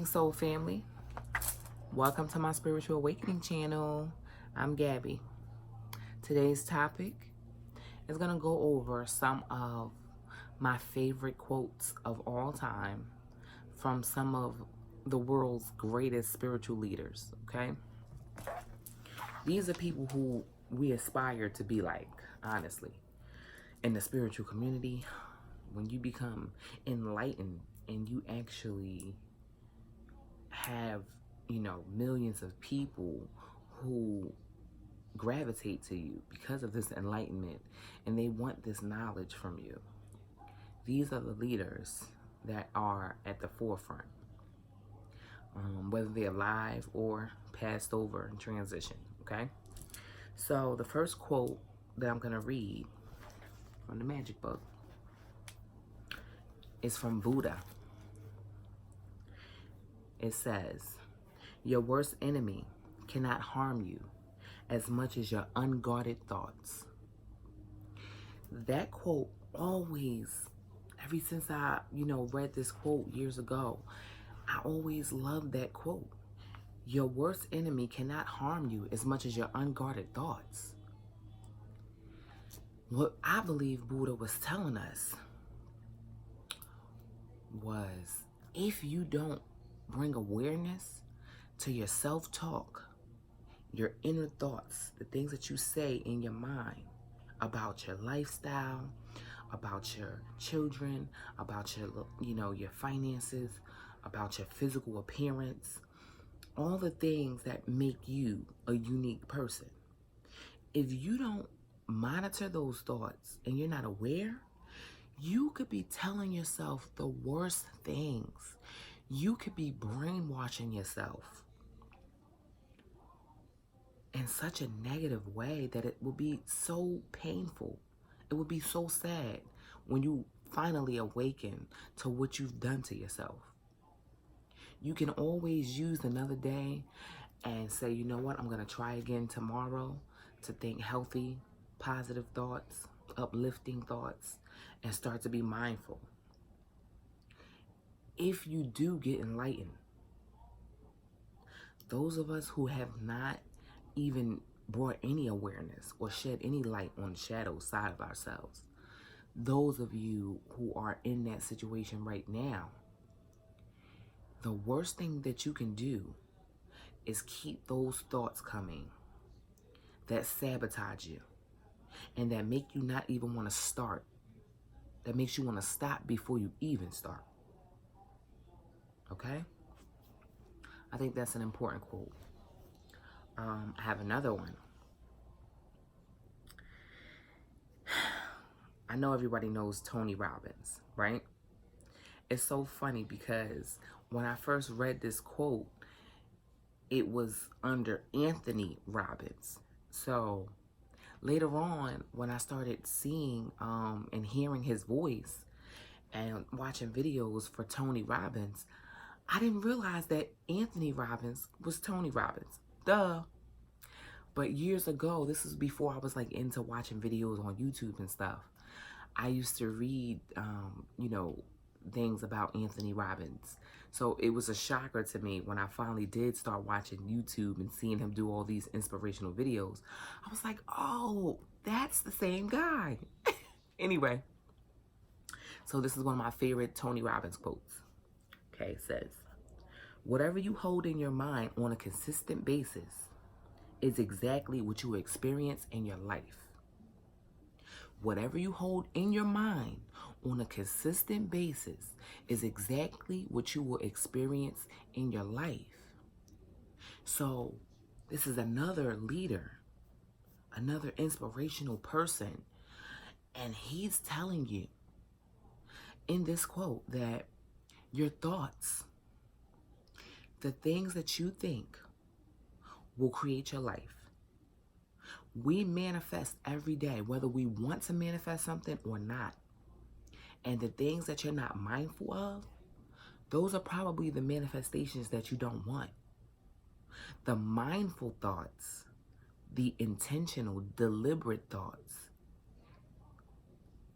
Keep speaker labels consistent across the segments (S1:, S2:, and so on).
S1: Greetings, soul family. Welcome to my spiritual awakening channel. I'm Gabby. Today's topic is going to go over some of my favorite quotes of all time from some of the world's greatest spiritual leaders, okay? These are people who we aspire to be like, honestly. In the spiritual community, when you become enlightened and you actually have, millions of people who gravitate to you because of this enlightenment and they want this knowledge from you. These are the leaders that are at the forefront, whether they're alive or passed over in transition, okay? So the first quote that I'm going to read from the magic book is from Buddha. It says, "Your worst enemy cannot harm you as much as your unguarded thoughts." That quote always, ever since I, read this quote years ago, I always loved that quote. Your worst enemy cannot harm you as much as your unguarded thoughts. What I believe Buddha was telling us was, if you don't bring awareness to your self-talk, your inner thoughts, the things that you say in your mind about your lifestyle, about your children, about your finances, about your physical appearance, all the things that make you a unique person. If you don't monitor those thoughts and you're not aware, you could be telling yourself the worst things. You could be brainwashing yourself in such a negative way that it will be so painful. It would be so sad when you finally awaken to what you've done to yourself. You can always use another day and say, you know what, I'm going to try again tomorrow to think healthy, positive thoughts, uplifting thoughts, and start to be mindful. If you do get enlightened, those of us who have not even brought any awareness or shed any light on the shadow side of ourselves, those of you who are in that situation right now, the worst thing that you can do is keep those thoughts coming that sabotage you and that make you not even want to start, that makes you want to stop before you even start. Okay? I think that's an important quote. I have another one. I know everybody knows Tony Robbins, right? It's so funny because when I first read this quote, it was under Anthony Robbins. So later on, when I started seeing and hearing his voice and watching videos for Tony Robbins, I didn't realize that Anthony Robbins was Tony Robbins. Duh. But years ago, this was before I was like into watching videos on YouTube and stuff. I used to read, things about Anthony Robbins. So it was a shocker to me when I finally did start watching YouTube and seeing him do all these inspirational videos. I was like, oh, that's the same guy. Anyway, so this is one of my favorite Tony Robbins quotes. Okay, it says, "Whatever you hold in your mind on a consistent basis is exactly what you experience in your life." Whatever you hold in your mind on a consistent basis is exactly what you will experience in your life. So this is another leader, another inspirational person, and he's telling you in this quote that your thoughts, the things that you think, will create your life. We manifest every day, whether we want to manifest something or not. And the things that you're not mindful of, those are probably the manifestations that you don't want. The mindful thoughts, the intentional, deliberate thoughts,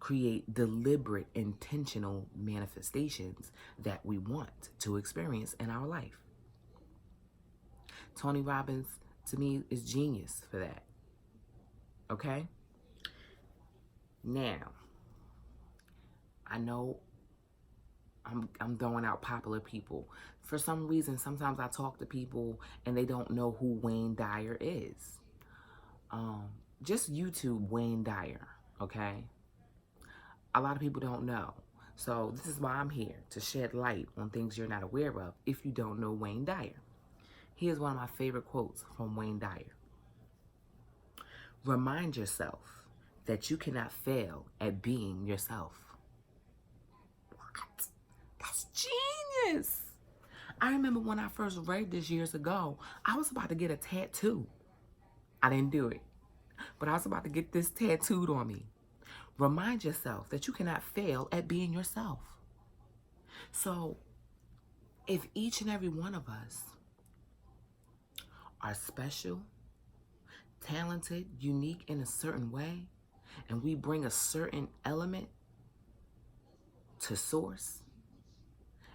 S1: create deliberate, intentional manifestations that we want to experience in our life. Tony Robbins, to me, is genius for that. Okay? Now, I know I'm throwing out popular people. For some reason, sometimes I talk to people and they don't know who Wayne Dyer is. Just YouTube Wayne Dyer, okay? A lot of people don't know. So this is why I'm here, to shed light on things you're not aware of if you don't know Wayne Dyer. Here's one of my favorite quotes from Wayne Dyer. Remind yourself that you cannot fail at being yourself. What? That's genius. I remember when I first read this years ago, I was about to get a tattoo. I didn't do it, but I was about to get this tattooed on me. Remind yourself that you cannot fail at being yourself. So, if each and every one of us are special, talented, unique in a certain way, and we bring a certain element to source,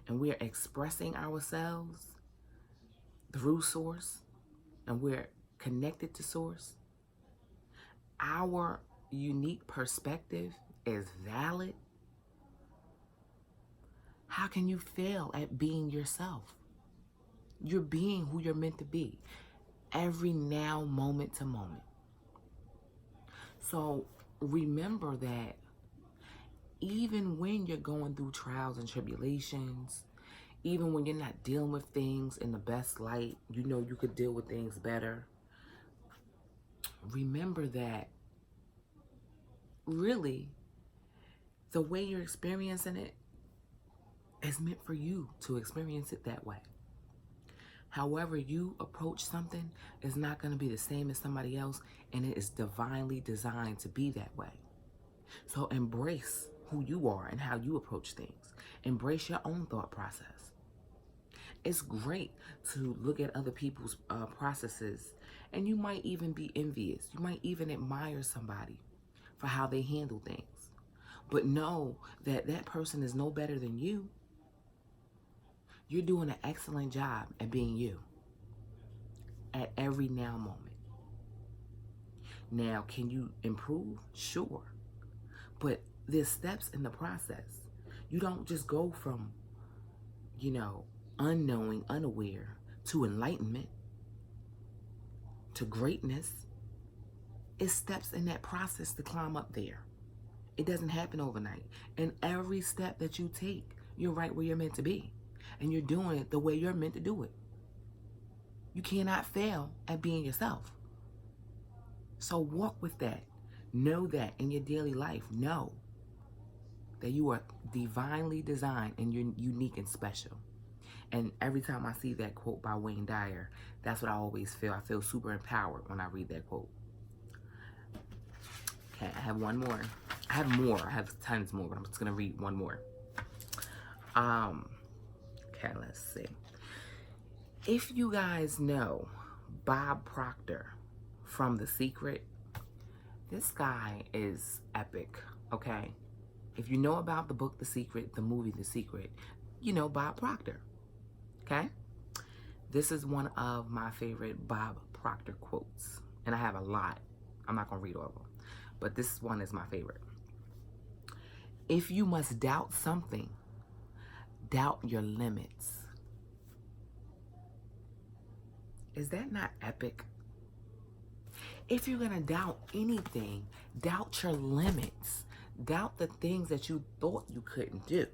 S1: and we're expressing ourselves through source, and we're connected to source, our unique perspective is valid, how can you fail at being yourself? You're being who you're meant to be, every now, moment to moment. So remember that even when you're going through trials and tribulations, even when you're not dealing with things in the best light, you know you could deal with things better. Remember that really the way you're experiencing it is meant for you to experience it that way. However you approach something is not going to be the same as somebody else, and it is divinely designed to be that way. So embrace who you are and how you approach things. Embrace your own thought process. It's great to look at other people's processes, and you might even be envious. You might even admire somebody for how they handle things. But know that that person is no better than you. You're doing an excellent job at being you at every now moment. Now, can you improve? Sure. But there's steps in the process. You don't just go from, unknowing, unaware to enlightenment, to greatness. It's steps in that process to climb up there. It doesn't happen overnight. And every step that you take, you're right where you're meant to be. And you're doing it the way you're meant to do it. You cannot fail at being yourself. So walk with that. Know that in your daily life. Know that you are divinely designed and you're unique and special. And every time I see that quote by Wayne Dyer, that's what I always feel. I feel super empowered when I read that quote. Okay, I have one more. I have more. I have tons more, but I'm just going to read one more. Okay, let's see. If you guys know Bob Proctor from The Secret, this guy is epic, okay? If you know about the book The Secret, the movie The Secret, you know Bob Proctor, okay? This is one of my favorite Bob Proctor quotes, and I have a lot. I'm not going to read all of them, but this one is my favorite. If you must doubt something, doubt your limits. Is that not epic? If you're going to doubt anything, doubt your limits. Doubt the things that you thought you couldn't do.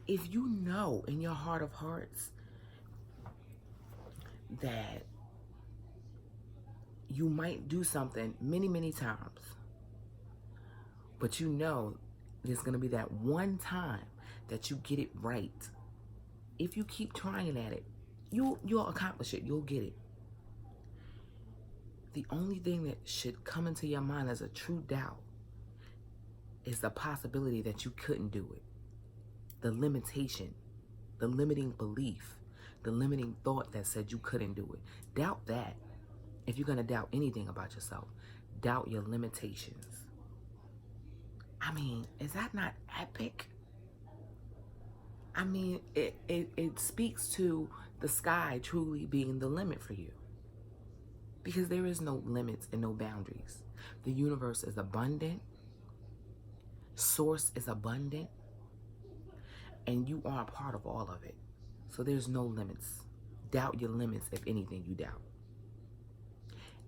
S1: If you know in your heart of hearts that you might do something many, many times, but you know there's going to be that one time that you get it right. If you keep trying at it, you'll accomplish it. You'll get it. The only thing that should come into your mind as a true doubt is the possibility that you couldn't do it. The limitation, the limiting belief, the limiting thought that said you couldn't do it. Doubt that. If you're going to doubt anything about yourself, doubt your limitations. I mean, is that not epic? I mean, it speaks to the sky truly being the limit for you. Because there is no limits and no boundaries. The universe is abundant. Source is abundant. And you are a part of all of it. So there's no limits. Doubt your limits, if anything you doubt.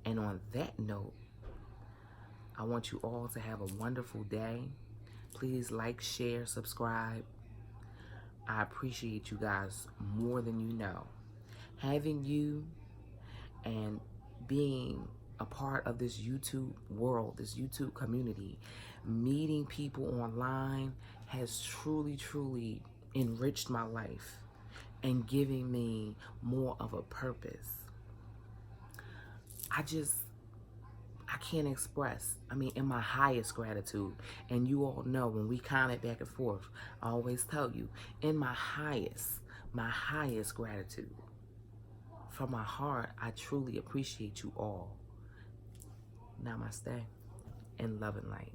S1: And on that note, I want you all to have a wonderful day. Please like, share, subscribe. I appreciate you guys more than you know. Having you and being a part of this YouTube world, this YouTube community, meeting people online has truly, truly enriched my life and giving me more of a purpose. I can't express, in my highest gratitude. And you all know when we comment back and forth, I always tell you, in my highest gratitude. From my heart, I truly appreciate you all. Namaste and love and light.